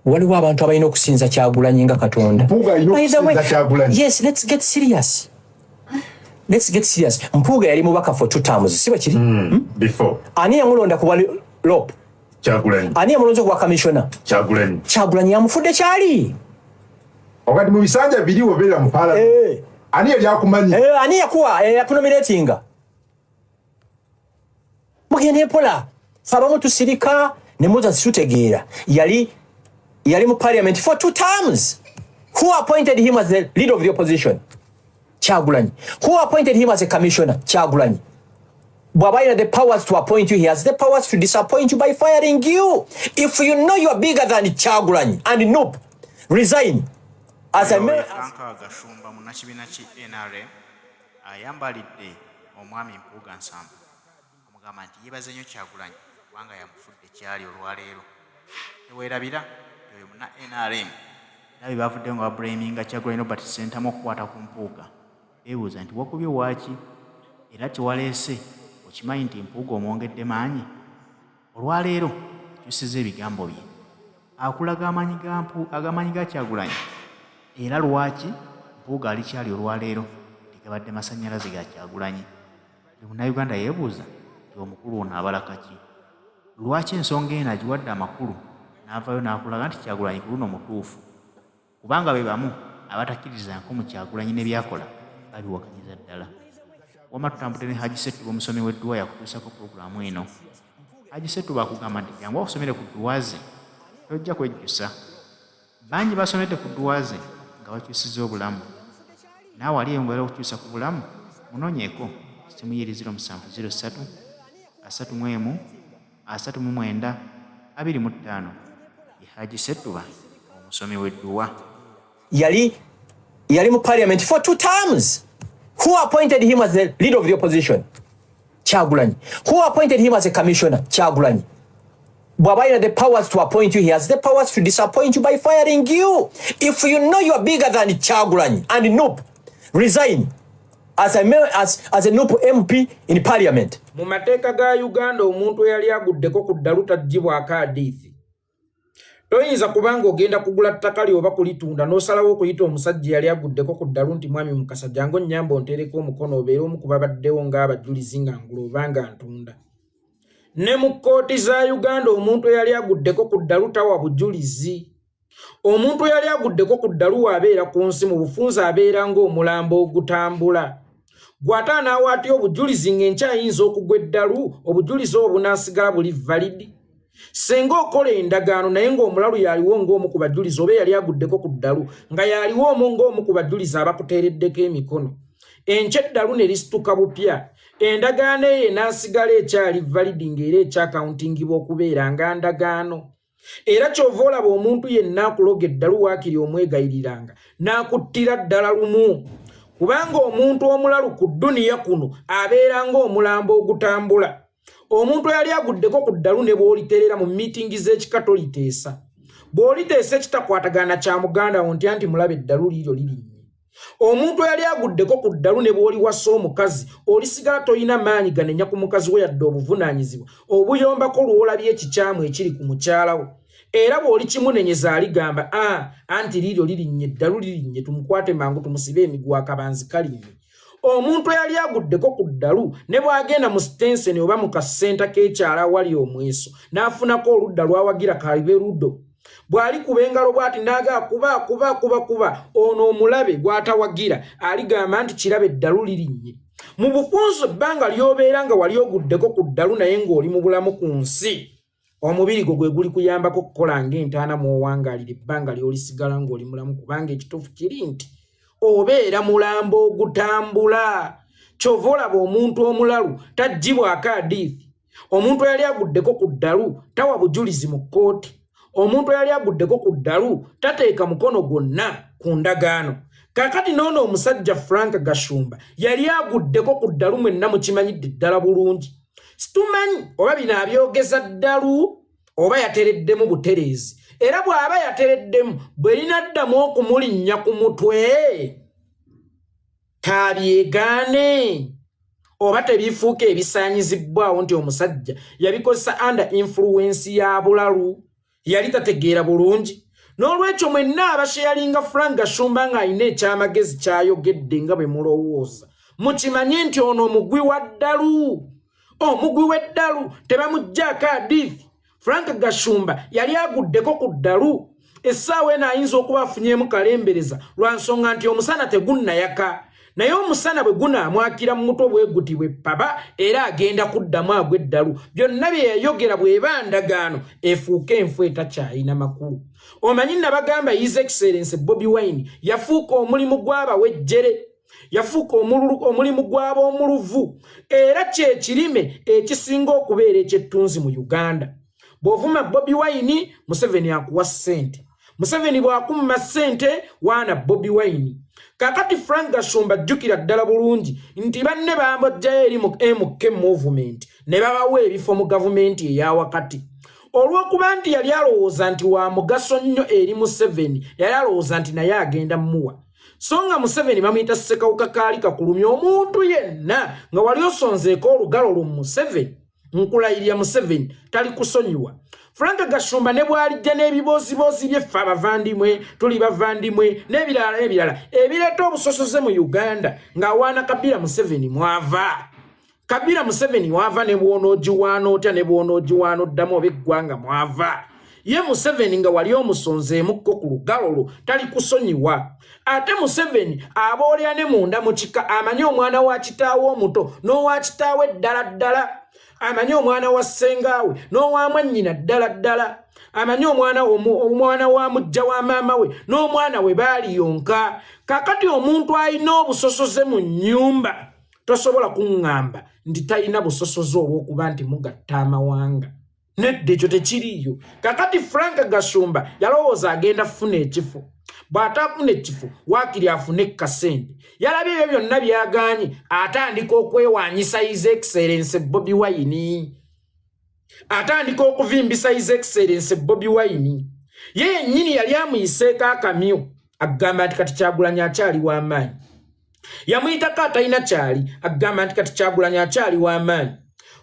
waliwo abantu abalina okusinza Kyagulanyi nga Katonda. Yes, let's get serious. Mpuuga yali mubaka for 2 terms. Siba kiri? Before. Ani yamulonda ku LOP? Kyagulanyi. Ani yamulonze ku commissioner? Kyagulanyi. Kyagulanyi yamufudde kyali. Wakati mu bisanja biliwo bera mu parliament. Ani yali akumanyi? Ani yakuwa yakunominatinga. Mugende pola. Fabamu tusirika ne muza tutegeera. Yali mu parliament for 2 terms. Who appointed him as the leader of the opposition? Kyagulanyi. Who appointed him as a commissioner? Kyagulanyi. Bwabaina the powers to appoint you, he has the powers to disappoint you by firing you. If you know you are bigger than Kyagulanyi and nope, resign. As a man, Gashumba munakibinachi NRM ayambalidde omwami Mpuuga Nsamba omugamba nti yebaze nnyo Kyagulanyi kubanga yamufudde kyali olwaleero. Teweerabira oyo muna NRM nabi bavudde nga bablaminga Kyagulanyi Robert Ssentamu okukwata ku Mpuuga. Beebuuza nti wakubye waaki era tewaleese okimanyi nti Mpuuga omwongedde maanyi. Olwaleero akyusiza ebigambo bye akulaga agamanyi ga Kyagulanyi era lwaki Mpuuga alikyali olwaleero tegabadde masannyalaze ga Kyagulanyi. Munnayuganda yeebuuza nti omukulu ono abalaka ki? Lwaki ensonga eno agiwadde amakulu n'avaayo n'akulaga nti Kyagulanyi ku luno mutuufu? Kubanga be bamu abatakkirizanko mu Kyagulanyi ne byakola babiwakanyiza ddala. Wama tutambudde ne Haji Ssettuba omusomi w'edduwa yakutuusako pulogulaamu eno. Haji Ssettuba akugamba nti jangu okusomere ku dduwa ze tojja kwejjusa. Bangi basomedde ku dduwa ze nga bakyusiza obulamu. Naawe ali eyongera okukyusa ku bulamu munoonyeeko simu ye 0703 31 39 25 ye Haji Ssettuba omusomi w'edduwa. Yali mu parliament for 2 terms. Who appointed him as the leader of the opposition? Kyagulanyi. Who appointed him as a commissioner? Kyagulanyi. Bwabaina the powers to appoint you, he has the powers to disappoint you by firing you. If you know you are bigger than Kyagulanyi and nope, resign as a nope MP in parliament. Mu mateeka ga Uganda omuntu eyali aguddeko ku ddalu taggyibwako hadithi. Toyinza kubanga ogenda kugula ttaka lyo oba kulitunda n'osalawo okuyita omusajja yali aguddeko ku ddalu nti mwami Mukasa jangu nnyamba ontereko omukono obeere omu ku babaddewo ng'abajulizi nga ngula oba nga ntunda. Ne mu kkooti za Uganda omuntu eyali aguddeko ku ddalu tawa bujulizi. Omuntu eyali aguddeko ku ddalu w'abeera ku nsi mu bufunza abeera ng'omulambo ogutambula. Gw'ataanaawo atya obujulizi ng'enkyayinza okugwa eddalu obujulizi obwo bunaasigala buli validi. Senga okola endagaano naye ng'omulalu yaliwo ng'omu ku bajulizi oba yali aguddeko ku ddalu nga yaliwo omu ng'omu ku bajulizi abakuteereddeko emikono. Enkya eddalu ne lisituka bupya. Endagaano eyo enaasigala ekyali validi ng'era ekyakauntingibwa okubeera nga ndagaano. Era ky'ova olaba omuntu yenna akuloga eddalu waakiri omwegayiriranga n'akuttira ddala lumu. Kubanga omuntu omulalu ku dduniya kuno abeera ng'omulambo ogutambula. Omuntu yali aguddeko ku ddalu ne bw'oliterera mu miitingi z'ekikatoliteesa. Bw'oliteesa ekitakwatagana kya muganda wo nti mulabe eddalu liiryo lirinnye. Omuntu yali aguddeko ku ddalu ne bw'oliwasa omukazi olisigala toyina maanyi ganenya ku mukazi we yadde obuvunaanyizibwa obuyombako lw'olabye ekikyamu ekiri ku mukyala wo. Era bw'oli kimunenyeza aligamba anti liiryo lirinnye eddalu lirinnye tumukwate mangu tumusibe emigwa akabanzi kalinnye. Omuntu yali aguddeko ku ddalu ne bw'agenda mu Stenseni oba mu kasenta k'ekyala awali omweso n'afunako oludda lwawagira Kaliberudo. Bw'ali kuba engalo bw'ati n'aga kuba ono omulabe gw'atawagira aligamba nti kirabe eddalu lirinnye. Mu bufunzo ebbanga ly'obeera nga wali oguddeko ku ddalu naye ng'oli mu bulamu ku nsi, omubiri gwo gwe guli kuyambako okukola ng'entaana mw'owangaalira ebbanga ly'olisigala ng'oli mulamu kubanga ekituufu kiri nti obeera mulambo ogutambula. Ky'ova olaba omuntu omulalu taggyibwako hadithi. Omuntu eyali aguddeko ku ddalu tawa bujulizi mu kkooti. Omuntu eyali aguddeko ku ddalu tateeka mukono gwonna ku ndagaano. Kaakati n'ono omusajja Frank Gashumba yali aguddeko ku ddalu mwenna mukimanyidde ddala bulungi. Situmanyi oba bino abyogeza ddalu oba yatereddemu butereezi. Era bw'aba yatereddemu bwe linaddamu okumulinnya ku mutwe tabyegaane oba tebifuuka ebisaanyizibbwawo nti omusajja yabikozesa under influence ya bulalu. Yali tategeera bulungi N'olwekyo mwenna abasharinga Frank Gashumba nga alina ekyamagezi kyayogedde nga bwe mulowooza mukimanye nti ono omugwi wa ddalu. Omugwi w'eddalu tebamuggyako hadithi. Frank Gashumba yali aguddeko ku ddalu. Essaawa eno ayinza okuba afunyeemu kalembereza lwa nsonga nti omusana tegunnayaka. Naye omusana bwe gunaamwakira mu mutwe bwe guti bwe paba era agenda kuddamu agw'eddalu. Byonna bye yayogera bw'eba ndagaano efuuka enfu etakyalina makulu. Omanyi nabagamba His Excellency Bobi Wine yafuuka omulimu gw'abawejjere. Yafuuka omulimu gw'ab'omuluvu era kyekirime ekisinga okubeera ekyettunzi mu Uganda. Bw'ovuma Bobi Wine, Museveni akuwa ssente. Museveni bw'akumma ssente waana Bobi Wine. Kakati Frank Gashumba jjukira ddala bulungi nti banne bambojjayo eri mu MK movement ne babawa ebifo mu gavumenti eya wakati. Olw'okuba nti yali alowooza nti wa mugaso nnyo eri Museveni, yali alowooza nti naye agenda mmuwa. So nga Museveni bamuyita Ssekawuka kaali kakulumya omuntu yenna nga wali osonzeeko olugalo lu Museveni. Nkulayirya Museveni tali kusonyiwa. Frank Gashumba ne bwalijja n'ebiboozibozi byeffe abavandimwe tuli bavandimwe n'ebirala ebireeta obusosoze mu Uganda ng'awaana Kabila Museveni mwava. Kabila Museveni mwava ne bw'onoogiwaana otya ne bw'onoogiwaana oddamu oba eggwanga mwava. Ye Museveni nga wali omusonzeemukko ku lugalo lwo tali kusonyiwa. Ate Museveni aboolera ne munda mu kika amanyi omwana wa kitaawe omuto n'owa kitaawe ddala ddala. Amanyi omwana wa ssengaawe n'owa mwannyina ddala ddala. Amanyi omwana wa mujja wa maama we n'omwana we baali yonka. Kakati omuntu alina obusosoze mu nnyumba tosobola kuŋŋamba nti talina busosoze olw'okuba nti mugatta amawanga. Nedda ekyo tekiriiyo. Kakati Frank Gashumba yalowooza agenda funa ekifo. Bw'ataafuna ekifo waakiri afune kasente. Yalabye ebyo byonna byagaanye atandika okwewaanyisa His Excellency Bobi Wine. Atandika okuvimbisa His Excellency Bobi Wine. Ye yennyini yali amuyiseeko akamyu agamba nti kati Kyagulanyi akyali w'amaanyi. Yamuyitako atalina kyali agamba nti kati Kyagulanyi akyali w'amaanyi.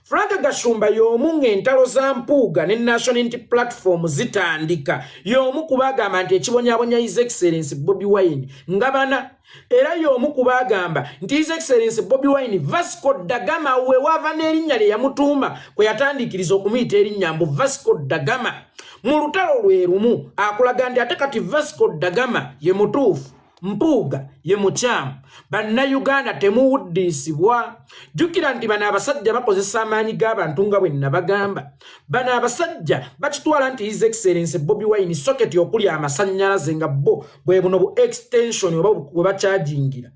Frank Gashumba y'omu ng'entalo za Mpuuga ne National Unity Platform zitandika y'omu kubagamba nti ekibonyabonya His Excellency Bobi Wine ngabana era y'omu kubagamba nti His Excellency Bobi Wine Vasco da Gama we wava n'erinnya lye yamutuuma kwe yatandikiriza okumuyita erinnya mbu Vasco da Gama. Mu lutalo lwe lumu akulaga nti ate kati Vasco da Gama ye mutuufu. Mpuuga ye mukyamu. Bannayuganda temuwuddisibwa. Jjukira nti bano abasajja bakozesa amaanyi g'abantu nga bwe nabagamba. Bano abasajja bakitwala nti His Excellency Bobi Wine soketi okuli amasannyalaze nga bo bwe buno bu extension oba bwe bakyajingira.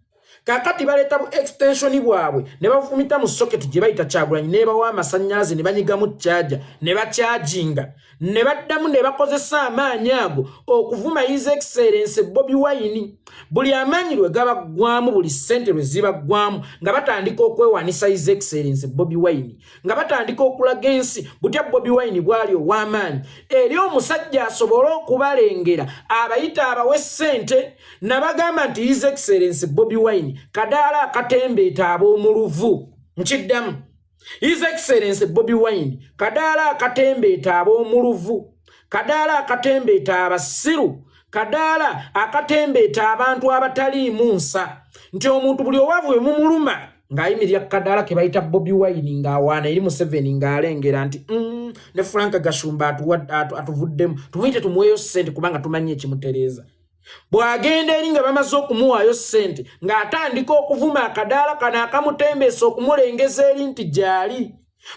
Kakati baleeta bu extension bwabwe ne bafumita mu soketi gye bayita Kyagulanyi ne bawa amasannyalaze ne banyigamu charger ne bakyajinga. Ne baddamu ne bakozesa amaanyi ago okuvuma His Excellency Bobi Wine. Buli amaanyi lwe gabaggwamu buli ssente lwe zibaggwamu nga batandika okwewanisa His Excellency Bobi Wine. Nga batandika okulaga ensi butya Bobi Wine bwali ow'amaanyi. Eri omusajja asobole okubalengera abayita abawe ssente nabagamba nti His Excellency Bobi Wine kadaala akatembeeta ab'omuluvu. Nkiddamu. His Excellency Bobi Wine kadaala akatembeeta ab'omuluvu. Kadaala akatembeeta abasiru. Kadaala akatembeeta abantu abataliimu nsa. Nti omuntu buli owavu we mumuluma ng'ayimirira kadaala ke bayita Bobi Wine ng'awaana eri Museveni ng'alengera nti ne Frank Gashumba atuvuddemu tumuyite tumuweeyo ssente kubanga tumanyi ekimutereeza. Bw'agenda eri nga bamaze okumuwaayo ssente ng'atandika okuvuma akadaala kano akamutembeesa okumulengeza eri nti gyali.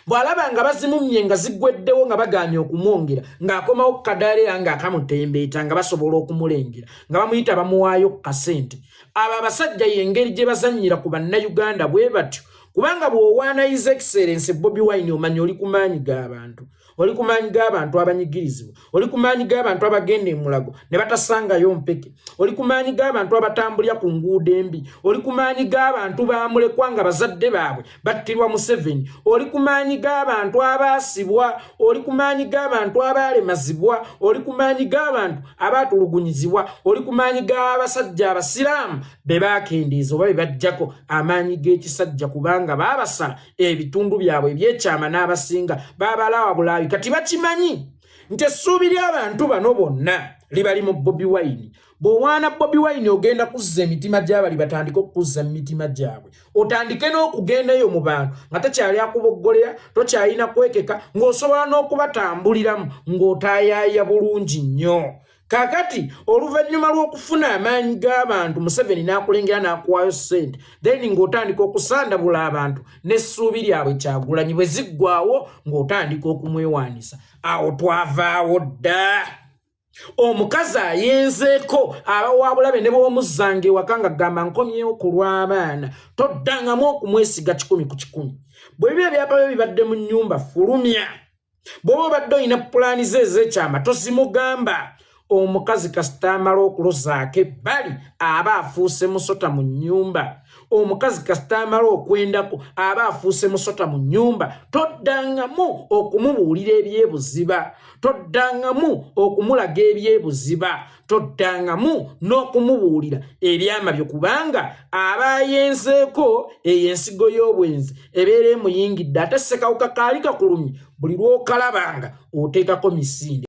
Bw'alaba nga bazimumye nga ziggweddewo nga bagaanye okumwongera ng'akomawo ku kadaala era ng'akamutembeeta nga basobola okumulengera nga bamuyita bamuwaayo ku kasente. Abo abasajja y'engeri gye bazannyira ku bannayuganda bwe batyo kubanga bw'owaana His Excellency Bobi Wine omanya oli ku maanyi g'abantu. Oli ku maanyi g'abantu abanyigirizibwa. Oli ku maanyi g'abantu abagenda emulago ne batasangayo mpeke. Oli ku maanyi g'abantu abatambulira ku nguudo embi. Oli ku maanyi g'abantu baamulekwa nga bazadde baabwe battirwa Museveni. Oli ku maanyi g'abantu abaasibwa. Oli ku maanyi g'abantu abaalemazibwa. Oli ku maanyi g'abantu abaatulugunyizibwa. Oli ku maanyi g'abasajja abasiraamu be baakendeeza oba be bajjako amaanyi g'ekisajja kubanga baabasala ebitundu byabwe ebyekyama n'abasinga baabalawa Bulaayi. Kati bakimanyi nti essuubi ly'abantu bano bonna libali mu Bobi Wine. Bwowaana Bobi Wine ogenda kuzza emitima gy'abali batandika okuzza emitima gyabwe. Otandike n'okugendayo mu bantu nga tekyali akuboggolera, tokyalina kwekeka, ng'osobola n'okubatambuliramu ng'otaayaaya bulungi nnyo. Kakati oluvannyuma lw'okufuna amaanyi g'abantu Museveni n'akulengera n'akuwaayo ssente, then ng'otandika okusandabula abantu n'essuubi lyabwe Kyagulanyi bwe ziggwawo ng'otandika okumwewaanisa. Awo twavaawo dda. Omukazi ayenzeeko abawabulabe ne bw'omuzzanga ewaka nga gamba nkomyewo ku lw'abaana, toddangamu okumwesiga 100 ku 100. Bwe biba ebyapa byo bibadde mu nnyumba fulumya. Bw'oba obadde olina pulaani ze ez'ekyama tozimugamba. Omukazi kasita amala okulozaako ebbali aba afuuse musota mu nnyumba. Omukazi kasita amala okwendako aba afuuse musota mu nnyumba. Toddangamu okumubuulira ebyebuziba. Toddangamu okumulaga ebyebuziba. Toddangamu n'okumubuulira ebyama byo kubanga aba ayenzeeko eyo ensigo y'obwenzi ebeera emuyingidde ate ssekawuka kaali kakulumye buli lw'okalabanga oteekako misinde.